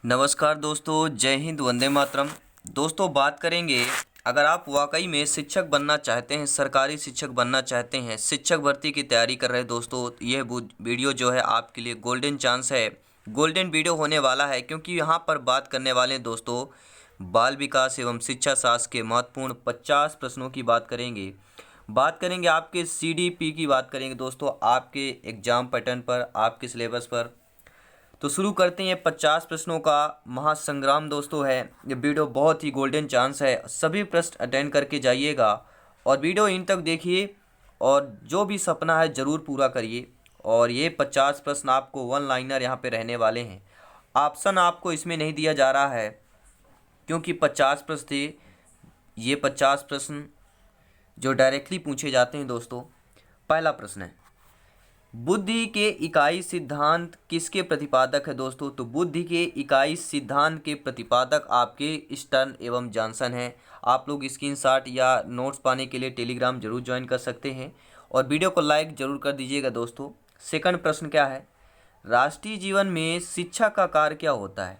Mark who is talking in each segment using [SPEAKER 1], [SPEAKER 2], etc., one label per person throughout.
[SPEAKER 1] नमस्कार दोस्तों, जय हिंद, वंदे मातरम। दोस्तों, बात करेंगे, अगर आप वाकई में शिक्षक बनना चाहते हैं, सरकारी शिक्षक बनना चाहते हैं, शिक्षक भर्ती की तैयारी कर रहे हैं दोस्तों, यह वीडियो जो है आपके लिए गोल्डन चांस है, गोल्डन वीडियो होने वाला है। क्योंकि यहाँ पर बात करने वाले हैं दोस्तों, बाल विकास एवं शिक्षा शास्त्र के महत्वपूर्ण 50 प्रश्नों की बात करेंगे आपके CDP की बात करेंगे दोस्तों, आपके एग्जाम पैटर्न पर, आपके सिलेबस पर। तो शुरू करते हैं 50 प्रश्नों का महासंग्राम दोस्तों है। ये वीडियो बहुत ही गोल्डन चांस है, सभी प्रश्न अटेंड करके जाइएगा और वीडियो इन तक देखिए और जो भी सपना है ज़रूर पूरा करिए। और ये 50 प्रश्न आपको वन लाइनर यहाँ पे रहने वाले हैं। ऑप्शन आपको इसमें नहीं दिया जा रहा है क्योंकि 50 प्रश्न थे। ये 50 प्रश्न जो डायरेक्टली पूछे जाते हैं दोस्तों। पहला प्रश्न है, बुद्धि के इकाई सिद्धांत किसके प्रतिपादक है दोस्तों? तो बुद्धि के इकाई सिद्धांत के प्रतिपादक आपके स्टर्न एवं जॉनसन हैं। आप लोग स्क्रीनशॉट या नोट्स पाने के लिए टेलीग्राम जरूर ज्वाइन कर सकते हैं और वीडियो को लाइक जरूर कर दीजिएगा दोस्तों। सेकंड प्रश्न क्या है, राष्ट्रीय जीवन में शिक्षा का कार्य क्या होता है?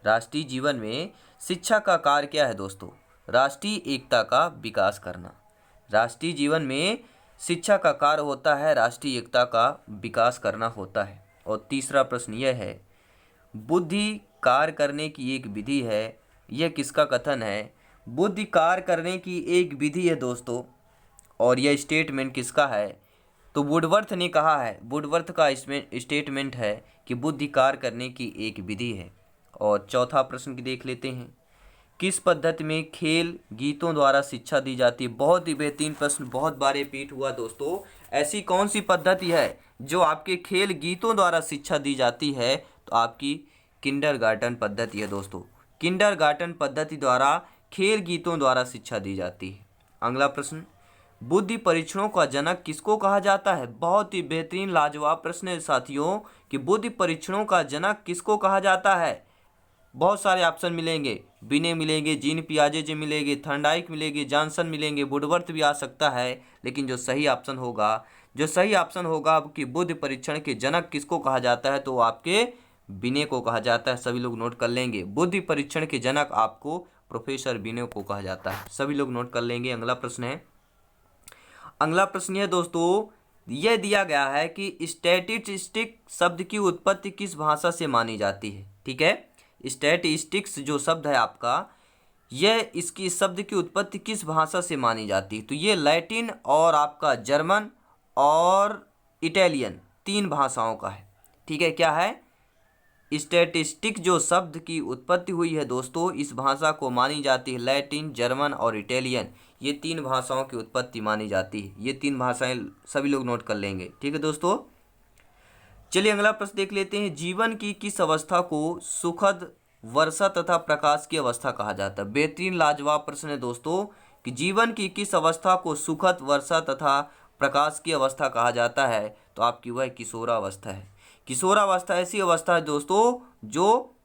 [SPEAKER 1] राष्ट्रीय जीवन में शिक्षा का कार्य क्या है दोस्तों? राष्ट्रीय एकता का विकास करना। राष्ट्रीय जीवन में शिक्षा का कार्य होता है राष्ट्रीय एकता का विकास करना होता है। और तीसरा प्रश्न यह है, बुद्धि कार्य करने की एक विधि है, यह किसका कथन है? बुद्धि कार्य करने की एक विधि है दोस्तों, और यह स्टेटमेंट किसका है? तो वुडवर्थ ने कहा है, वुडवर्थ का इसमें स्टेटमेंट है कि बुद्धि कार्य करने की एक विधि है। और चौथा प्रश्न की देख लेते हैं, किस पद्धति में खेल गीतों द्वारा शिक्षा दी जाती है? बहुत ही बेहतरीन प्रश्न, बहुत बार रिपीट हुआ दोस्तों। ऐसी कौन सी पद्धति है जो आपके खेल गीतों द्वारा शिक्षा दी जाती है? तो आपकी किंडरगार्टन पद्धति है दोस्तों। किंडरगार्टन पद्धति द्वारा खेल गीतों द्वारा शिक्षा दी जाती है। अगला प्रश्न, बुद्धि परीक्षणों का जनक किसको कहा जाता है? बहुत ही बेहतरीन लाजवाब प्रश्न है साथियों कि बुद्धि परीक्षणों का जनक किसको कहा जाता है। बहुत सारे ऑप्शन मिलेंगे, बिने मिलेंगे, जीन पियाजे मिलेंगे, थर्नडाइक मिलेंगे, जॉनसन मिलेंगे, वुडवर्थ भी आ सकता है। लेकिन जो सही ऑप्शन होगा कि बुद्धि परीक्षण के जनक किसको कहा जाता है, तो आपके बिने को कहा जाता है। सभी लोग नोट कर लेंगे, बुद्धि परीक्षण के जनक आपको प्रोफेसर बिने को कहा जाता है। सभी लोग नोट कर लेंगे। अगला प्रश्न है दोस्तों, यह दिया गया है कि स्टैटिस्टिक शब्द की उत्पत्ति किस भाषा से मानी जाती है? ठीक है, स्टैटिस्टिक्स जो शब्द है आपका, यह इसकी शब्द की उत्पत्ति किस भाषा से मानी जाती है? तो ये लैटिन और आपका जर्मन और इटालियन, तीन भाषाओं का है। ठीक है, क्या है? स्टैटिस्टिक जो शब्द की उत्पत्ति हुई है दोस्तों, इस भाषा को मानी जाती है लैटिन, जर्मन और इटालियन। ये तीन भाषाओं की उत्पत्ति मानी जाती है। ये तीन भाषाएं सभी लोग नोट कर लेंगे। ठीक है दोस्तों, चलिए अगला प्रश्न देख लेते हैं, जीवन की किस अवस्था को सुखद, वर्षा तथा प्रकाश की अवस्था कहा जाता है? बेहतरीन लाजवाब प्रश्न है दोस्तों कि जीवन की किस अवस्था को सुखद, वर्षा तथा प्रकाश की अवस्था कहा जाता है? तो आपकी वह किशोरावस्था है। किशोरावस्था ऐसी अवस्था है दोस्तों जो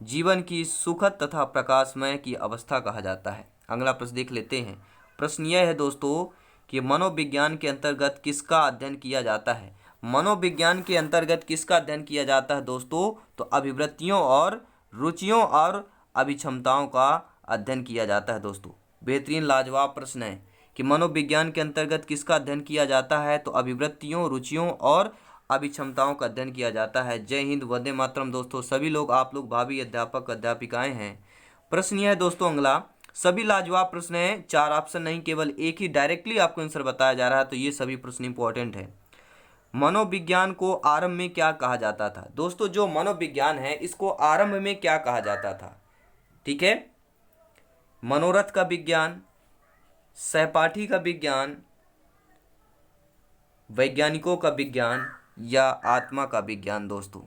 [SPEAKER 1] जीवन की सुखद तथा प्रकाशमय की अवस्था कहा जाता है। अगला प्रश्न देख लेते हैं। प्रश्न यह है दोस्तों कि मनोविज्ञान के अंतर्गत किसका अध्ययन किया जाता है? मनोविज्ञान के अंतर्गत किसका अध्ययन किया जाता है दोस्तों? तो अभिवृत्तियों और रुचियों और अभिक्षमताओं का अध्ययन किया जाता है दोस्तों। बेहतरीन लाजवाब प्रश्न है कि मनोविज्ञान के अंतर्गत किसका अध्ययन किया जाता है? तो अभिवृत्तियों, रुचियों और अभिक्षमताओं का अध्ययन किया जाता है। जय हिंद, वंदे मातरम दोस्तों। सभी लोग, आप लोग भावी अध्यापक अध्यापिकाएं हैं। प्रश्न यह है दोस्तों अगला, सभी लाजवाब प्रश्न है, चार ऑप्शन नहीं, केवल एक ही डायरेक्टली आपको आंसर बताया जा रहा है। तो ये सभी प्रश्न इंपॉर्टेंट है। मनोविज्ञान को आरंभ में क्या कहा जाता था? दोस्तों, जो मनोविज्ञान है इसको आरंभ में क्या कहा जाता था? ठीक है, मनोरथ का विज्ञान, सहपाठी का विज्ञान, वैज्ञानिकों का विज्ञान या आत्मा का विज्ञान दोस्तों।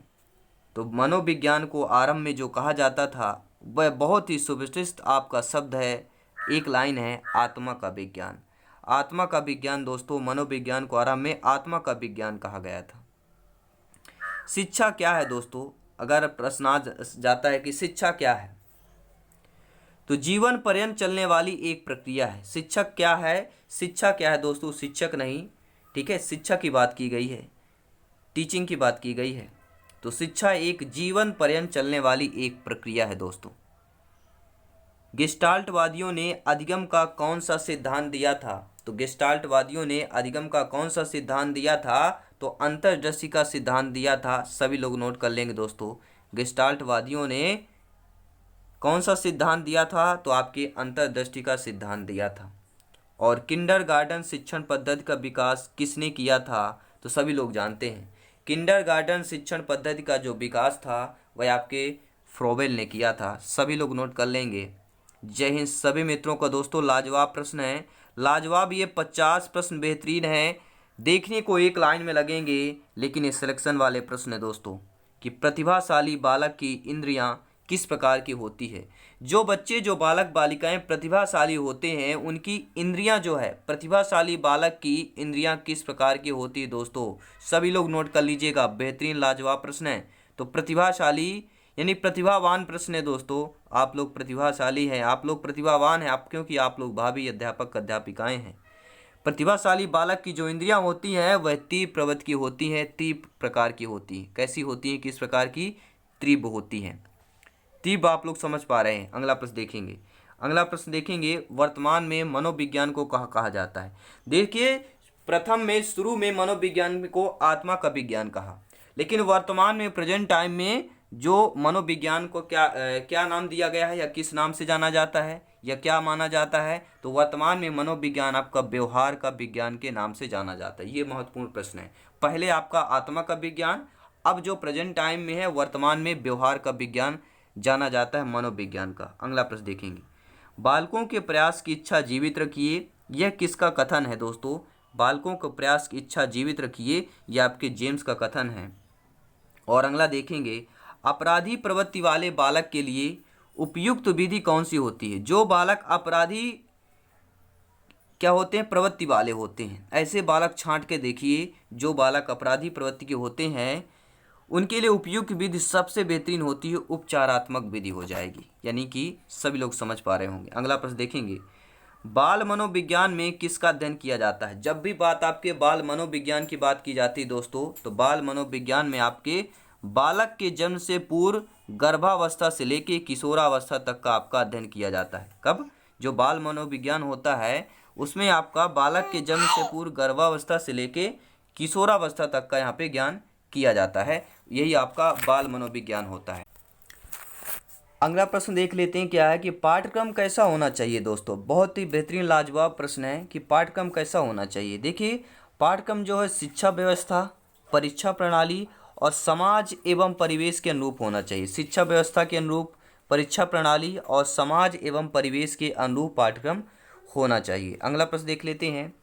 [SPEAKER 1] तो मनोविज्ञान को आरंभ में जो कहा जाता था वह बहुत ही सुविशिष्ट आपका शब्द है, एक लाइन है, आत्मा का विज्ञान। आत्मा का विज्ञान दोस्तों, मनोविज्ञान को आरंभ में आत्मा का विज्ञान कहा गया था। शिक्षा क्या है दोस्तों? अगर प्रश्न आ जाता है कि शिक्षा क्या है, तो जीवन पर्यंत चलने वाली एक प्रक्रिया है। शिक्षक क्या है? शिक्षा क्या है दोस्तों? शिक्षक नहीं, ठीक है, शिक्षा की बात की गई है, टीचिंग की बात की गई है। तो शिक्षा एक जीवन पर्यंत चलने वाली एक प्रक्रिया है दोस्तों। गेस्टाल्टवादियों ने अधिगम का कौन सा सिद्धांत दिया था? तो गेस्टाल्टवादियों ने अधिगम का कौन सा सिद्धांत दिया था? तो अंतर्दृष्टि का सिद्धांत दिया था। सभी लोग नोट कर लेंगे दोस्तों, गेस्टाल्टवादियों ने कौन सा सिद्धांत दिया था? तो आपके अंतर्दृष्टि का सिद्धांत दिया था। और किंडरगार्टन शिक्षण पद्धति का विकास किसने किया था? तो सभी लोग जानते हैं, किंडरगार्टन शिक्षण पद्धति का जो विकास था वह आपके फ्रोबेल ने किया था। सभी लोग नोट कर लेंगे। जय हिंद सभी मित्रों का दोस्तों। लाजवाब प्रश्न है, लाजवाब। ये 50 प्रश्न बेहतरीन हैं, देखने को एक लाइन में लगेंगे, लेकिन ये सिलेक्शन वाले प्रश्न है दोस्तों कि प्रतिभाशाली बालक की इंद्रियां किस प्रकार की होती है। जो बच्चे, जो बालक बालिकाएं प्रतिभाशाली होते हैं, उनकी इंद्रियां जो है, प्रतिभाशाली बालक की इंद्रियां किस प्रकार की होती है दोस्तों? सभी लोग नोट कर लीजिएगा, बेहतरीन लाजवाब प्रश्न है। तो प्रतिभाशाली यानी प्रतिभावान प्रश्न है दोस्तों। आप लोग प्रतिभाशाली हैं, आप लोग प्रतिभावान हैं, आप क्योंकि आप लोग भावी अध्यापक अध्यापिकाएं हैं। प्रतिभाशाली बालक की जो इंद्रियां होती हैं वह तीव्र प्रवृत्ति की होती हैं, तीव्र प्रकार की होती हैं। कैसी होती हैं, किस प्रकार की? तीव्र होती हैं। तीव्र आप लोग समझ पा रहे हैं। अगला प्रश्न देखेंगे, अगला प्रश्न देखेंगे, वर्तमान में मनोविज्ञान को कहा जाता है। देखिए, प्रथम में शुरू में मनोविज्ञान को आत्मा का विज्ञान कहा, लेकिन वर्तमान में प्रेजेंट टाइम में जो मनोविज्ञान को क्या नाम दिया गया है, या किस नाम से जाना जाता है, या क्या माना जाता है? तो वर्तमान में मनोविज्ञान आपका व्यवहार का विज्ञान के नाम से जाना जाता है। ये महत्वपूर्ण प्रश्न है। पहले आपका आत्मा का विज्ञान, अब जो प्रेजेंट टाइम में है वर्तमान में व्यवहार का विज्ञान जाना जाता है मनोविज्ञान का। अगला प्रश्न देखेंगे, बालकों के प्रयास की इच्छा जीवित रखिए, यह किसका कथन है दोस्तों? बालकों के प्रयास की इच्छा जीवित रखिए, यह आपके जेम्स का कथन है। और अगला देखेंगे, अपराधी प्रवृत्ति वाले बालक के लिए उपयुक्त विधि कौन सी होती है? जो बालक अपराधी क्या होते हैं, प्रवृत्ति वाले होते हैं, ऐसे बालक छांट के देखिए। जो बालक अपराधी प्रवृत्ति के होते हैं उनके लिए उपयुक्त विधि सबसे बेहतरीन होती है उपचारात्मक विधि हो जाएगी, यानी कि सभी लोग समझ पा रहे होंगे। अगला प्रश्न देखेंगे, बाल मनोविज्ञान में किसका अध्ययन किया जाता है? जब भी बात आपके बाल मनोविज्ञान की बात की जाती है दोस्तों, तो बाल मनोविज्ञान में आपके बालक के जन्म से पूर्व गर्भावस्था से लेके किशोरावस्था तक का आपका अध्ययन किया जाता है। कब? जो बाल मनोविज्ञान होता है उसमें आपका बालक के जन्म से पूर्व गर्भावस्था से लेके किशोरावस्था तक का यहाँ पे ज्ञान किया जाता है। यही आपका बाल मनोविज्ञान होता है। अगला प्रश्न देख लेते हैं, क्या है कि पाठ्यक्रम कैसा होना चाहिए दोस्तों? बहुत ही बेहतरीन लाजवाब प्रश्न है कि पाठ्यक्रम कैसा होना चाहिए। देखिए, पाठ्यक्रम जो है शिक्षा व्यवस्था, परीक्षा प्रणाली और समाज एवं परिवेश के अनुरूप होना चाहिए। शिक्षा व्यवस्था के अनुरूप, परीक्षा प्रणाली और समाज एवं परिवेश के अनुरूप पाठ्यक्रम होना चाहिए। अगला प्रश्न देख लेते हैं,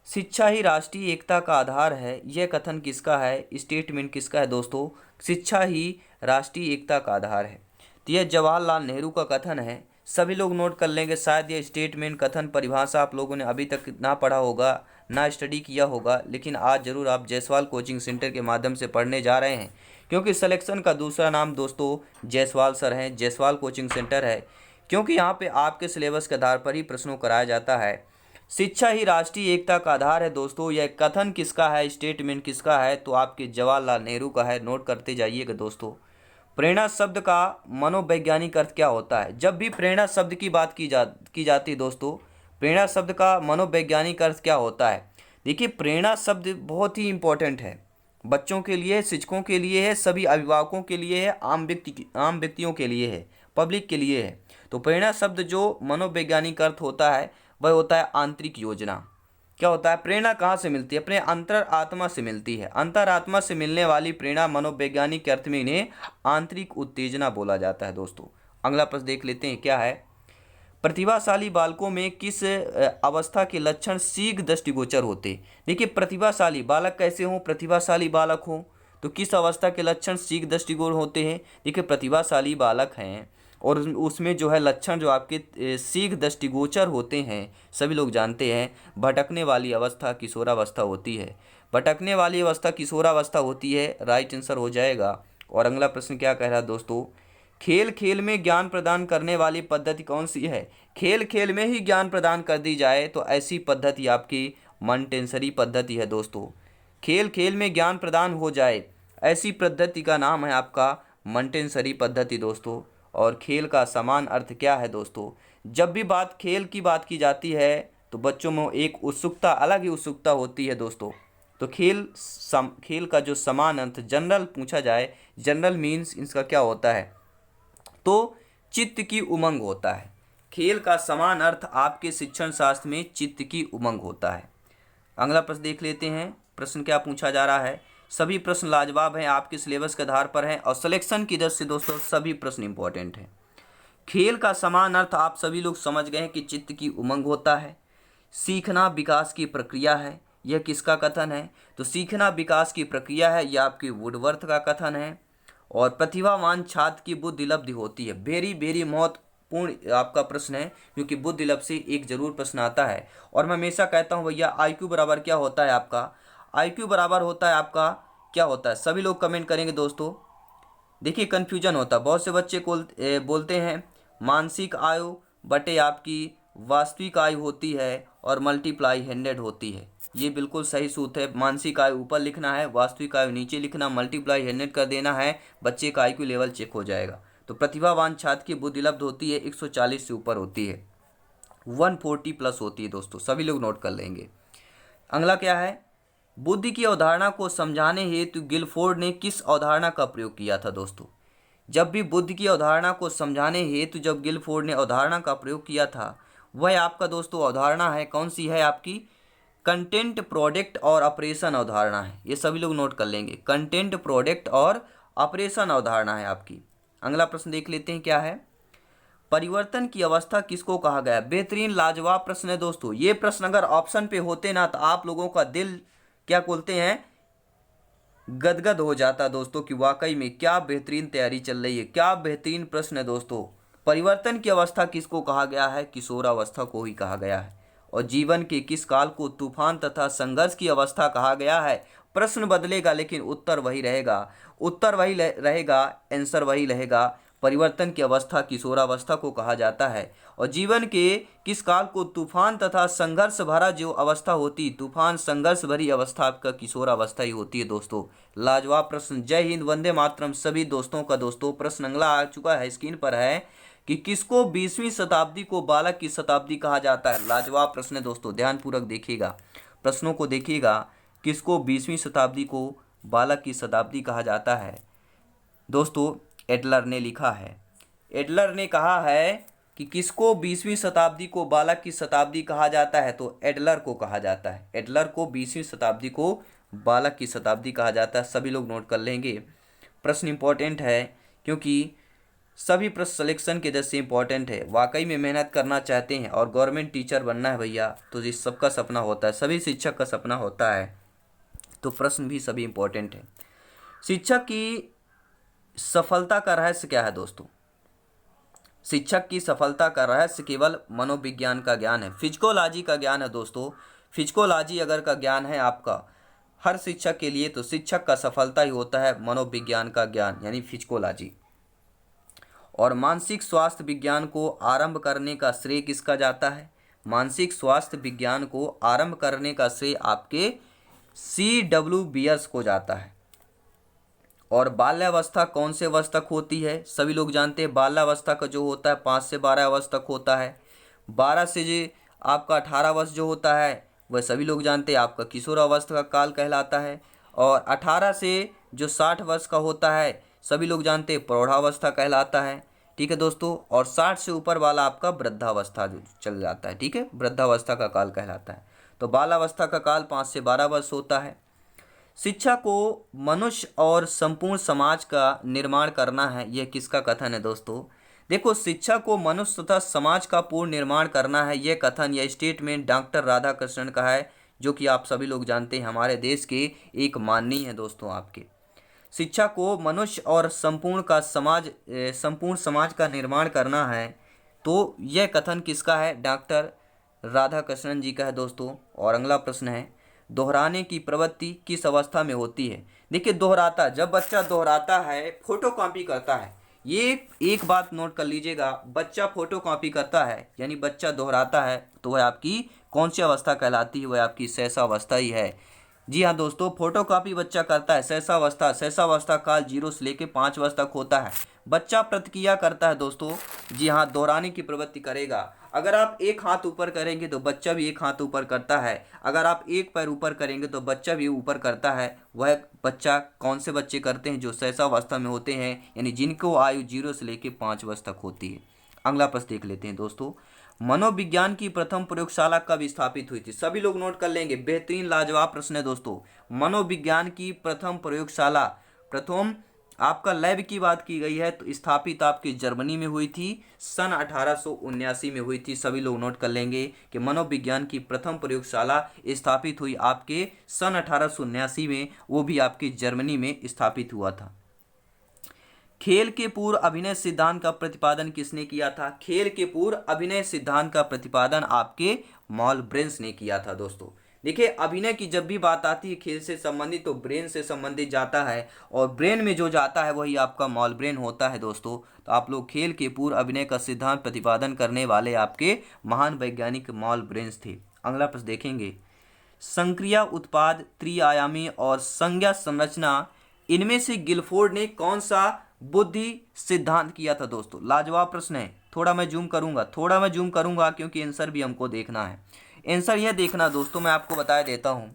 [SPEAKER 1] शिक्षा ही राष्ट्रीय एकता का आधार है, यह कथन किसका है? स्टेटमेंट किसका है दोस्तों? शिक्षा ही राष्ट्रीय एकता का आधार है, तो यह जवाहरलाल नेहरू का कथन है। सभी लोग नोट कर लेंगे। शायद ये स्टेटमेंट, कथन, परिभाषा आप लोगों ने अभी तक ना पढ़ा होगा, ना स्टडी किया होगा, लेकिन आज जरूर आप जायसवाल कोचिंग सेंटर के माध्यम से पढ़ने जा रहे हैं, क्योंकि सिलेक्शन का दूसरा नाम दोस्तों जायसवाल सर हैं, जायसवाल कोचिंग सेंटर है, क्योंकि यहाँ पे आपके सिलेबस के आधार पर ही प्रश्नों कराया जाता है। शिक्षा ही राष्ट्रीय एकता का आधार है दोस्तों, यह कथन किसका है, स्टेटमेंट किसका है? तो आपके जवाहरलाल नेहरू का है। नोट करते जाइएगा दोस्तों। प्रेरणा शब्द का मनोवैज्ञानिक अर्थ क्या होता है? जब भी प्रेरणा शब्द की बात की जाती है दोस्तों, प्रेरणा शब्द का मनोवैज्ञानिक अर्थ क्या होता है? देखिए, प्रेरणा शब्द बहुत ही इंपॉर्टेंट है, बच्चों के लिए, शिक्षकों के लिए है, सभी अभिभावकों के लिए है, आम व्यक्तियों के लिए है, पब्लिक के लिए है। तो प्रेरणा शब्द जो मनोवैज्ञानिक अर्थ होता है वह होता है आंतरिक योजना। क्या होता है? प्रेरणा कहाँ से मिलती है? अपने अंतर आत्मा से मिलती है। अंतरात्मा से मिलने वाली प्रेरणा मनोवैज्ञानिक के अर्थ में इन्हें आंतरिक उत्तेजना बोला जाता है दोस्तों। अगला प्रश्न देख लेते हैं, क्या है? प्रतिभाशाली बालकों में किस अवस्था के लक्षण शीघ्र दृष्टिगोचर होते? देखिए, प्रतिभाशाली बालक कैसे हों? प्रतिभाशाली बालक हो तो किस अवस्था के लक्षण शीघ्र दृष्टिगोचर होते हैं? देखिए, प्रतिभाशाली बालक हैं और उसमें जो है लक्षण जो आपके शीघ्र दृष्टिगोचर होते हैं, सभी लोग जानते हैं, भटकने वाली अवस्था किशोरावस्था होती है। भटकने वाली अवस्था किशोरावस्था होती है, राइट आंसर हो जाएगा। और अगला प्रश्न क्या कह रहा है दोस्तों? खेल खेल में ज्ञान प्रदान करने वाली पद्धति कौन सी है? खेल खेल में ही ज्ञान प्रदान कर दी जाए तो ऐसी पद्धति आपकी मॉन्टेसरी पद्धति है दोस्तों। खेल खेल में ज्ञान प्रदान हो जाए ऐसी पद्धति का नाम है आपका मॉन्टेसरी पद्धति दोस्तों। और खेल का समान अर्थ क्या है दोस्तों? जब भी बात खेल की बात की जाती है तो बच्चों में एक उत्सुकता, अलग ही उत्सुकता होती है दोस्तों। तो खेल का जो समान अर्थ जनरल पूछा जाए, जनरल मीन्स इसका क्या होता है? तो चित्त की उमंग होता है। खेल का समान अर्थ आपके शिक्षण शास्त्र में चित्त की उमंग होता है। अगला प्रश्न देख लेते हैं। प्रश्न क्या पूछा जा रहा है? सभी प्रश्न लाजवाब हैं, आपके सिलेबस के आधार पर हैं और सिलेक्शन की दृष्टि से दोस्तों सभी प्रश्न इंपॉर्टेंट हैं। खेल का समान अर्थ आप सभी लोग समझ गए हैं कि चित्त की उमंग होता है। सीखना विकास की प्रक्रिया है, यह किसका कथन है? तो सीखना विकास की प्रक्रिया है, यह आपकी वुडवर्थ का कथन है। और प्रतिभावान छात्र की बुद्धि लब्धि होती है। वेरी वेरी महत्वपूर्ण आपका प्रश्न है, क्योंकि बुद्धि लब्धि से एक जरूर प्रश्न आता है। और मैं हमेशा कहता हूँ भैया IQ बराबर क्या होता है आपका? IQ बराबर होता है आपका, क्या होता है? सभी लोग कमेंट करेंगे दोस्तों। देखिए कन्फ्यूजन होता है, बहुत से बच्चे बोलते हैं मानसिक आयु बटे आपकी वास्तविक आयु होती है और मल्टीप्लाई 100 होती है। ये बिल्कुल सही सूत्र है। मानसिक आयु ऊपर लिखना है, वास्तविक आयु नीचे लिखना, मल्टीप्लाई 100 कर देना है, बच्चे का IQ लेवल चेक हो जाएगा। तो प्रतिभावान छात्र की बुद्धि लब्ध होती है 140 से ऊपर होती है, 140 प्लस होती है दोस्तों, सभी लोग नोट कर लेंगे। अगला क्या है? बुद्धि की अवधारणा को समझाने हेतु गिलफोर्ड ने किस अवधारणा का प्रयोग किया था दोस्तों? जब भी बुद्धि की अवधारणा को समझाने हेतु जब गिलफोर्ड ने अवधारणा का प्रयोग किया था, वह आपका दोस्तों अवधारणा है, कौन सी है आपकी? कंटेंट, प्रोडक्ट और ऑपरेशन अवधारणा है। ये सभी लोग नोट कर लेंगे, कंटेंट, प्रोडक्ट और ऑपरेशन अवधारणा है आपकी। अगला प्रश्न देख लेते हैं क्या है? परिवर्तन की अवस्था किसको कहा गया? बेहतरीन लाजवाब प्रश्न है दोस्तों। ये प्रश्न अगर ऑप्शन पे होते ना तो आप लोगों का दिल क्या बोलते हैं, गदगद हो जाता दोस्तों कि वाकई में क्या बेहतरीन तैयारी चल रही है, क्या बेहतरीन प्रश्न है दोस्तों। परिवर्तन की अवस्था किसको कहा गया है? किशोरावस्था को ही कहा गया है। और जीवन के किस काल को तूफान तथा संघर्ष की अवस्था कहा गया है? प्रश्न बदलेगा लेकिन उत्तर वही रहेगा, उत्तर वही रहेगा, आंसर वही रहेगा। परिवर्तन की अवस्था किशोरावस्था को कहा जाता है। और जीवन के किस काल को तूफान तथा संघर्ष भरा जो अवस्था होती, तूफान संघर्ष भरी अवस्था आपका किशोरावस्था ही होती है दोस्तों। लाजवाब प्रश्न। जय हिंद, वंदे मातरम सभी दोस्तों का। दोस्तों प्रश्न अगला आ चुका है, स्क्रीन पर है कि किसको 20वीं शताब्दी को बालक की शताब्दी कहा जाता है? लाजवाब प्रश्न है दोस्तों, ध्यानपूर्वक देखिएगा, प्रश्नों को देखिएगा। किसको 20वीं शताब्दी को बालक की शताब्दी कहा जाता है दोस्तों? एडलर ने लिखा है, एडलर ने कहा है कि किसको 20वीं शताब्दी को बालक की शताब्दी कहा जाता है? तो एडलर को कहा जाता है, एडलर को 20वीं शताब्दी को बालक की शताब्दी कहा जाता है। सभी लोग नोट कर लेंगे। प्रश्न इंपॉर्टेंट है क्योंकि सभी प्रश्न सिलेक्शन के दृष्टि से इंपॉर्टेंट है। वाकई में मेहनत करना चाहते हैं और गवर्नमेंट टीचर बनना है भैया, तो इस सबका सपना होता है, सभी शिक्षक का सपना होता है, तो प्रश्न भी सभी इंपॉर्टेंट है। शिक्षक की सफलता का रहस्य क्या है दोस्तों? शिक्षक की सफलता का रहस्य केवल मनोविज्ञान का ज्ञान है, फिजिकोलॉजी का ज्ञान है दोस्तों। फिजिकोलॉजी अगर का ज्ञान है आपका हर शिक्षक के लिए, तो शिक्षक का सफलता ही होता है मनोविज्ञान का ज्ञान, यानी फिजिकोलॉजी। और मानसिक स्वास्थ्य विज्ञान को आरंभ करने का श्रेय किसका जाता है? मानसिक स्वास्थ्य विज्ञान को आरंभ करने का श्रेय आपके C.W. बियर्स को जाता है। और बाल्यावस्था कौन से वर्ष तक होती है? सभी लोग जानते हैं बाल्यावस्था का जो होता है 5 से 12 वर्ष तक होता है। 12 से जो आपका 18 वर्ष जो होता है वह सभी लोग जानते हैं आपका किशोरावस्था का काल कहलाता है। और 18 से जो 60 वर्ष का होता है सभी लोग जानते हैं प्रौढ़ावस्था कहलाता है। ठीक है दोस्तों। और 60 से ऊपर वाला आपका वृद्धावस्था जो चल जाता है, ठीक है, वृद्धावस्था का काल कहलाता है। तो बाल्यावस्था का काल 5 से 12 वर्ष होता है। शिक्षा को मनुष्य और संपूर्ण समाज का निर्माण करना है, यह किसका कथन है दोस्तों? देखो, शिक्षा को मनुष्य तथा समाज का पूर्ण निर्माण करना है, यह कथन या स्टेटमेंट डॉक्टर राधाकृष्णन का है, जो कि आप सभी लोग जानते हैं हमारे देश के एक माननीय है दोस्तों आपके। शिक्षा को मनुष्य और संपूर्ण समाज का निर्माण करना है, तो यह कथन किसका है? डॉक्टर राधाकृष्णन जी का है दोस्तों। और अगला प्रश्न है, दोहराने की प्रवृत्ति किस अवस्था में होती है? देखिए, दोहराता, जब बच्चा दोहराता है, फोटोकॉपी करता है, ये एक बात नोट कर लीजिएगा, बच्चा फोटोकॉपी करता है यानी बच्चा दोहराता है, तो वह आपकी कौन सी अवस्था कहलाती है? वह आपकी शैशवावस्था ही है। जी हाँ दोस्तों, फोटोकॉपी बच्चा करता है। सहसावस्था काल 0 से लेकर 5 वर्ष तक होता है। बच्चा प्रतिक्रिया करता है दोस्तों। जी हाँ, दोहराने की प्रवृत्ति करेगा। अगर आप एक हाथ ऊपर करेंगे तो बच्चा भी एक हाथ ऊपर करता है। अगर आप एक पैर ऊपर करेंगे तो बच्चा भी ऊपर करता है। वह बच्चा कौन से बच्चे करते हैं? जो सहसावस्था में होते हैं, यानी जिनको आयु 0 से लेकर 5 वर्ष तक होती है। अगला प्रश्न देख लेते हैं दोस्तों। मनोविज्ञान की प्रथम प्रयोगशाला कब स्थापित हुई थी? सभी लोग नोट कर लेंगे, बेहतरीन लाजवाब प्रश्न है दोस्तों। मनोविज्ञान की प्रथम प्रयोगशाला, प्रथम आपका लैब की बात की गई है तो स्थापित आपकी जर्मनी में हुई थी, सन 1879 में हुई थी। सभी लोग नोट कर लेंगे कि मनोविज्ञान की प्रथम प्रयोगशाला स्थापित हुई आपके सन 1879 में, वो भी आपकी जर्मनी में स्थापित हुआ था। खेल के पूर्व अभिनय सिद्धांत का प्रतिपादन किसने किया था? खेल के पूर्व अभिनय सिद्धांत का प्रतिपादन आपके मॉलब्रेन्स ने किया था दोस्तों। देखिए, अभिनय की जब भी बात आती है खेल से संबंधित तो ब्रेन से संबंधित जाता है, और ब्रेन में जो जाता है वही आपका मॉलब्रेन होता है दोस्तों। तो आप लोग खेल के पूर्व अभिनय का सिद्धांत प्रतिपादन करने वाले आपके महान वैज्ञानिक मॉलब्रेन्स थे। अगला प्रश्न देखेंगे। संक्रिया उत्पाद, त्रिआयामी और संज्ञा संरचना, इनमें से गिलफोर्ड ने कौन सा बुद्धि सिद्धांत किया था दोस्तों? लाजवाब प्रश्न है। थोड़ा मैं जूम करूंगा क्योंकि आंसर भी हमको देखना है। आंसर यह देखना दोस्तों, मैं आपको बता देता हूं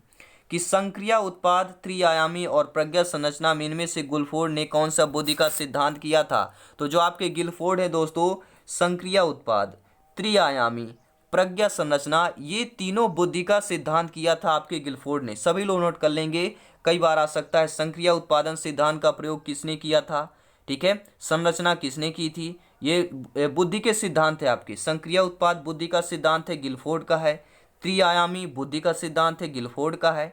[SPEAKER 1] कि संक्रिया उत्पाद, त्रिआयामी और प्रज्ञा संरचना में इनमें से गिलफोर्ड ने कौन सा बुद्धि का सिद्धांत किया था? तो जो आपके गिलफोर्ड है दोस्तों, संक्रिया उत्पाद, त्रिआयामी, प्रज्ञा संरचना, ये तीनों बुद्धि का सिद्धांत किया था आपके गिलफोर्ड ने। सभी लोग नोट कर लेंगे, कई बार आ सकता है। संक्रिया उत्पादन सिद्धांत का प्रयोग किसने किया था? ठीक है, संरचना किसने की थी? ये बुद्धि के सिद्धांत है आपके। संक्रिया उत्पाद बुद्धि का सिद्धांत है, गिलफोर्ड का है। त्रिआयामी बुद्धि का सिद्धांत है, गिलफोर्ड का है।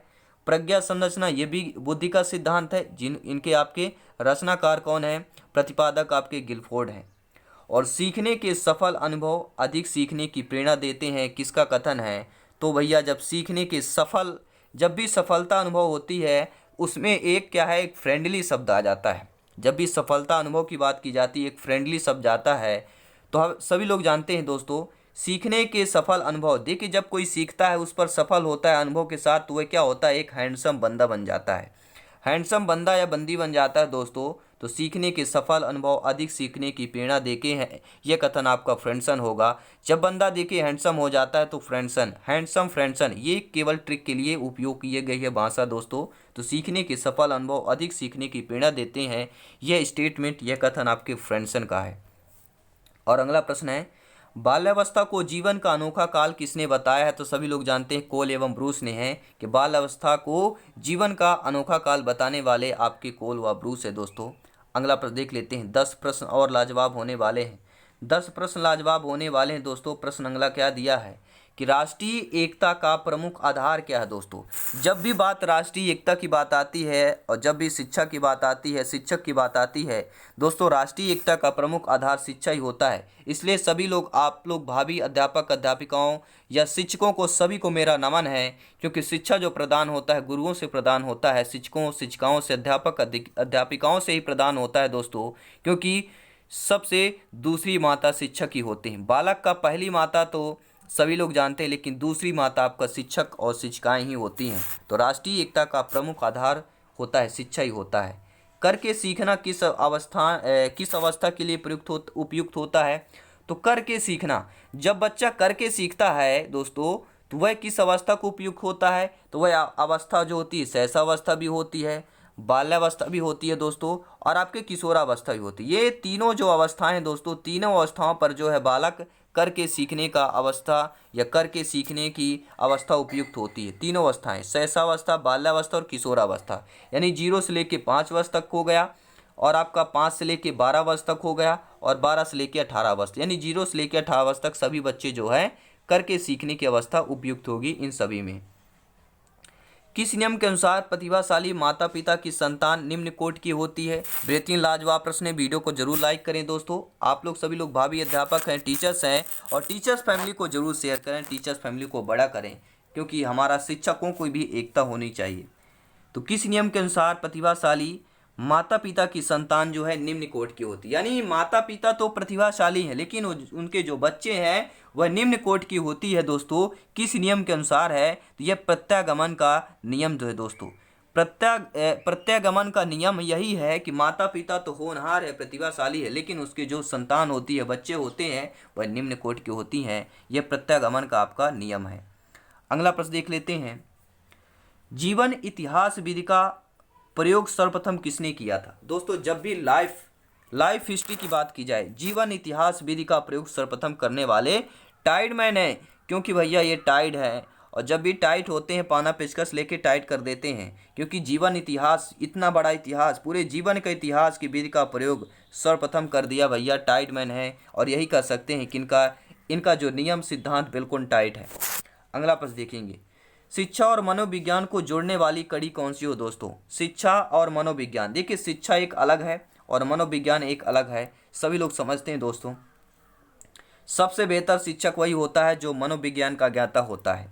[SPEAKER 1] प्रज्ञा संरचना ये भी बुद्धि का सिद्धांत है। इनके आपके रचनाकार कौन है? प्रतिपादक आपके गिलफोर्ड है। और सीखने के सफल अनुभव अधिक सीखने की प्रेरणा देते हैं, किसका कथन है? तो भैया, जब भी सफलता अनुभव होती है उसमें एक क्या है, एक फ्रेंडली शब्द आ जाता है। जब भी सफलता अनुभव की बात की जाती है एक फ्रेंडली शब्द आता है। तो हम सभी लोग जानते हैं दोस्तों, सीखने के सफल अनुभव, देखिए जब कोई सीखता है उस पर सफल होता है अनुभव के साथ, तो वह क्या होता है? एक हैंडसम बंदा बन जाता है। हैंडसम बंदा या बंदी बन जाता है दोस्तों। तो सीखने के सफल अनुभव अधिक सीखने की प्रेरणा देके हैं, यह कथन आपका फ्रेंडसन होगा। जब बंदा देखिए हैंडसम हो जाता है तो फ्रेंडसन, हैंडसम फ्रेंडसन, ये केवल ट्रिक के लिए उपयोग किए गई है भाषा दोस्तों। तो सीखने के सफल अनुभव अधिक सीखने की प्रेरणा देते हैं, यह स्टेटमेंट, यह कथन आपके फ्रेंडसन का है। और अगला प्रश्न है, बाल्यावस्था को जीवन का अनोखा काल किसने बताया है? तो सभी लोग जानते हैं कोल एवं ब्रूस ने है कि बाल्यावस्था को जीवन का अनोखा काल बताने वाले आपके कोल व ब्रूस है दोस्तों। अगला प्रश्न देख लेते हैं। 10 प्रश्न और लाजवाब होने वाले हैं। 10 प्रश्न लाजवाब होने वाले हैं दोस्तों। प्रश्न अगला क्या दिया है कि राष्ट्रीय एकता का प्रमुख आधार क्या है दोस्तों? जब भी बात राष्ट्रीय एकता की बात आती है और जब भी शिक्षा की बात आती है, शिक्षक की बात आती है दोस्तों, राष्ट्रीय एकता का प्रमुख आधार शिक्षा ही होता है। इसलिए सभी लोग, आप लोग भावी अध्यापक अध्यापिकाओं या शिक्षकों को, सभी को मेरा नमन है, क्योंकि शिक्षा जो प्रदान होता है गुरुओं से प्रदान होता है, शिक्षकों शिक्षिकाओं से, अध्यापक अध्यापिकाओं से ही प्रदान होता है दोस्तों। क्योंकि सबसे दूसरी माता शिक्षक ही होते हैं। बालक का पहली माता तो सभी लोग जानते हैं, लेकिन दूसरी माता आपका शिक्षक और शिक्षिकाएं ही होती हैं। तो राष्ट्रीय एकता का प्रमुख आधार होता है, शिक्षा ही होता है। करके सीखना किस अवस्था के लिए उपयुक्त होता है? तो करके सीखना, जब बच्चा करके सीखता है दोस्तों, तो वह किस अवस्था को उपयुक्त होता है? तो वह अवस्था जो होती है सहसावस्था भी होती है, बाल्यावस्था भी होती है दोस्तों, और आपके किशोरावस्था भी होती है। ये तीनों जो अवस्थाएं हैं दोस्तों, तीनों अवस्थाओं पर जो है बालक करके सीखने का अवस्था या करके सीखने की अवस्था उपयुक्त होती है। तीनों अवस्थाएं, सहसावस्था, बाल्यावस्था और किशोरावस्था, यानी 0 से लेकर 5 वर्ष तक हो गया, और आपका 5 से लेकर 12 वर्ष तक हो गया, और 12 से लेकर 18 वर्ष, यानी 0 से लेकर 18 वर्ष तक सभी बच्चे जो है करके सीखने की अवस्था उपयुक्त होगी इन सभी में। किस नियम के अनुसार प्रतिभाशाली माता पिता की संतान निम्न कोटि की होती है? बेहतरीन लाजवाब प्रश्न है। वीडियो को जरूर लाइक करें दोस्तों। आप लोग सभी लोग भावी अध्यापक हैं, टीचर्स हैं, और टीचर्स फैमिली को जरूर शेयर करें, टीचर्स फैमिली को बड़ा करें, क्योंकि हमारा शिक्षकों को भी एकता होनी चाहिए। तो किस नियम के अनुसार प्रतिभाशाली माता पिता की संतान जो है निम्न कोटि की होती है। यानी माता पिता तो प्रतिभाशाली हैं, लेकिन उनके जो बच्चे हैं वह निम्न कोटि की होती है दोस्तों। किस नियम के अनुसार है? तो यह प्रत्यागमन का नियम जो है दोस्तों, प्रत्यागमन का नियम यही है कि माता पिता तो होनहार है, प्रतिभाशाली है, लेकिन उसके जो संतान होती है, बच्चे होते हैं, वह निम्न कोटि की होती हैं। यह प्रत्यागमन का आपका नियम है। अगला प्रश्न देख लेते हैं। जीवन इतिहास विधि का प्रयोग सर्वप्रथम किसने किया था? दोस्तों, जब भी लाइफ हिस्ट्री की बात की जाए, जीवन इतिहास विधि का प्रयोग सर्वप्रथम करने वाले टाइडमैन है। क्योंकि भैया ये टाइड है, और जब भी टाइट होते हैं पाना पेचकस लेके टाइट कर देते हैं, क्योंकि जीवन इतिहास, इतना बड़ा इतिहास, पूरे जीवन का इतिहास की विधि का प्रयोग सर्वप्रथम कर दिया भैया टाइडमैन है। और यही कह सकते हैं कि इनका जो नियम सिद्धांत बिल्कुल टाइट है। अगला प्रश्न देखेंगे। शिक्षा और मनोविज्ञान को जोड़ने वाली कड़ी कौन सी हो? दोस्तों, शिक्षा और मनोविज्ञान, देखिए शिक्षा एक अलग है और मनोविज्ञान एक अलग है, सभी लोग समझते हैं दोस्तों। सबसे बेहतर शिक्षक वही होता है जो मनोविज्ञान का ज्ञाता होता है,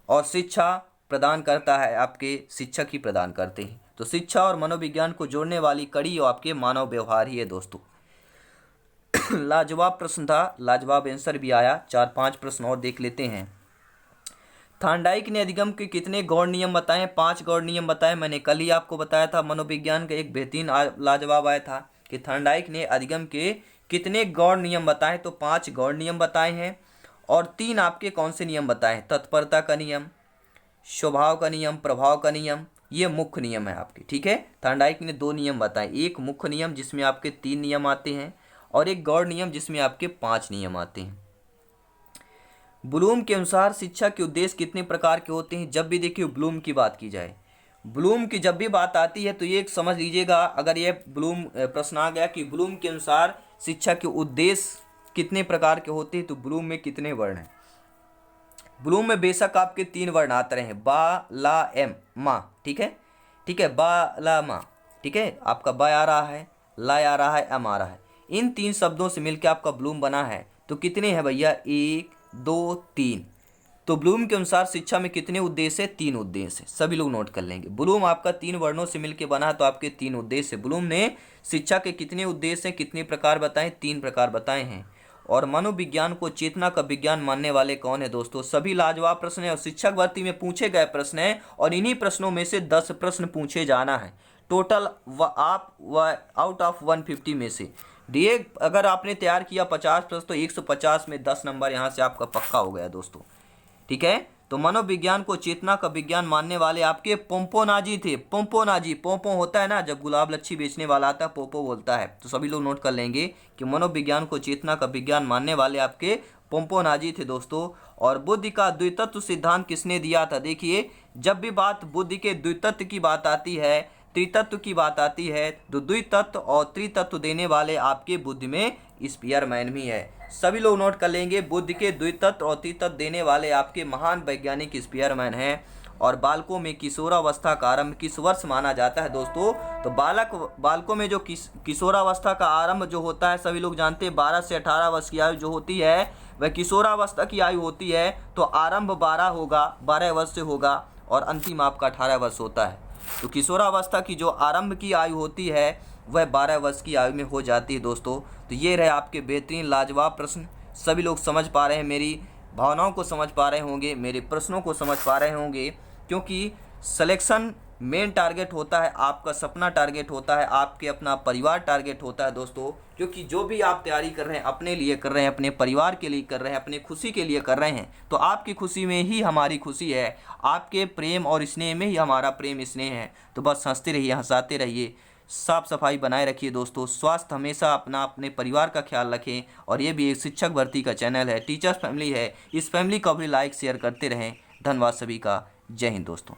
[SPEAKER 1] और शिक्षा प्रदान करता है आपके शिक्षक ही प्रदान करते हैं। तो शिक्षा और मनोविज्ञान को जोड़ने वाली कड़ी आपके मानव व्यवहार ही है दोस्तों। लाजवाब प्रश्न था, लाजवाब आंसर भी आया। 4-5 प्रश्न और देख लेते हैं। थार्नडाइक ने अधिगम के कितने गौण नियम बताए? 5 गौण नियम बताए। मैंने कल ही आपको बताया था, मनोविज्ञान का एक बेहतरीन लाजवाब आया था कि थार्नडाइक ने अधिगम के कितने गौण नियम बताए? तो 5 गौण नियम बताए हैं। और 3 आपके कौन से नियम बताए हैं? तत्परता का नियम, स्वभाव का नियम, प्रभाव का नियम, ये मुख्य नियम है आपके। ठीक है, थार्नडाइक ने 2 नियम बताए, एक मुख्य नियम जिसमें आपके 3 नियम आते हैं, और एक गौण नियम जिसमें आपके 5 नियम आते हैं। ब्लूम के अनुसार शिक्षा के उद्देश्य कितने प्रकार के होते हैं? जब भी देखिए ब्लूम की बात की जाए, ब्लूम की जब भी बात आती है तो ये समझ लीजिएगा, अगर ये ब्लूम प्रश्न आ गया कि ब्लूम के अनुसार शिक्षा के उद्देश्य कितने प्रकार के होते हैं, तो ब्लूम में कितने वर्ण हैं? ब्लूम में बेशक आपके 3 वर्ण आते रहे, बा, ला, एम, मा। ठीक है, ठीक है, बा, ला, मा। ठीक है, आपका बा आ रहा है, ला आ रहा है, एम आ रहा है। इन 3 शब्दों से मिलकर आपका ब्लूम बना है। तो कितने हैं भैया? 1, 2, 3। तो ब्लूम के अनुसार शिक्षा में कितने उद्देश्य है? 3 उद्देश्य है। सभी लोग नोट कर लेंगे। ब्लूम आपका 3 वर्णों से मिलकर बना है, तो आपके 3 उद्देश्य। ब्लूम ने शिक्षा के कितने उद्देश्य हैं, कितने प्रकार बताए? 3 प्रकार बताए हैं। और मनोविज्ञान को चेतना का विज्ञान मानने वाले कौन है? दोस्तों, सभी लाजवाब प्रश्न है और शिक्षक भर्ती में पूछे गए प्रश्न है, और इन्हीं प्रश्नों में से 10 प्रश्न पूछे जाना है टोटल। आप आउट ऑफ 150 में से दिए, अगर आपने तैयार किया 50 प्रश्न, तो 150 में 10 नंबर यहाँ से आपका पक्का हो गया दोस्तों। ठीक है, तो मनोविज्ञान को चेतना का विज्ञान मानने वाले आपके पोम्पोनाजी थे। पोम्पोनाजी, पोंपो होता है ना, जब गुलाब लच्छी बेचने वाला आता है पोपो बोलता है। तो सभी लोग नोट कर लेंगे कि मनोविज्ञान को चेतना का विज्ञान मानने वाले आपके पोम्पोनाजी थे दोस्तों। और बुद्धि का द्वितत्व सिद्धांत किसने दिया था? देखिए, जब भी बात बुद्धि के द्वितत्व की बात आती है, त्रितत्व की बात आती है, तो द्वितत्व और त्रितत्व देने वाले आपके बुद्धि में स्पीयरमैन भी है। सभी लोग नोट कर लेंगे, बुद्धि के द्वितत्व और त्रितत्व देने वाले आपके महान वैज्ञानिक स्पीयरमैन हैं। और बालकों में किशोरावस्था का आरंभ किस वर्ष माना जाता है? दोस्तों, तो बालकों में जो किशोरावस्था का आरंभ जो होता है, सभी लोग जानते हैं 12 से 18 वर्ष की आयु जो होती है वह किशोरावस्था की आयु होती है। तो आरंभ 12 वर्ष से होगा, और अंतिम आपका 18 वर्ष होता है। तो किशोरावस्था की जो आरंभ की आयु होती है वह 12 वर्ष की आयु में हो जाती है दोस्तों। तो ये रहे आपके बेहतरीन लाजवाब प्रश्न। सभी लोग समझ पा रहे हैं, मेरी भावनाओं को समझ पा रहे होंगे, मेरे प्रश्नों को समझ पा रहे होंगे, क्योंकि सिलेक्शन मेन टारगेट होता है, आपका सपना टारगेट होता है, आपके अपना परिवार टारगेट होता है दोस्तों। क्योंकि जो भी आप तैयारी कर रहे हैं, अपने लिए कर रहे हैं, अपने परिवार के लिए कर रहे हैं, अपने खुशी के लिए कर रहे हैं, तो आपकी खुशी में ही हमारी खुशी है, आपके प्रेम और स्नेह में ही हमारा प्रेम स्नेह है। तो बस हंसते रहिए, हंसाते रहिए, साफ सफाई बनाए रखिए दोस्तों, स्वास्थ्य हमेशा अपने परिवार का ख्याल रखें। और ये भी एक शिक्षक भर्ती का चैनल है, टीचर्स फैमिली है, इस फैमिली को भी लाइक शेयर करते रहें। धन्यवाद सभी का, जय हिंद दोस्तों।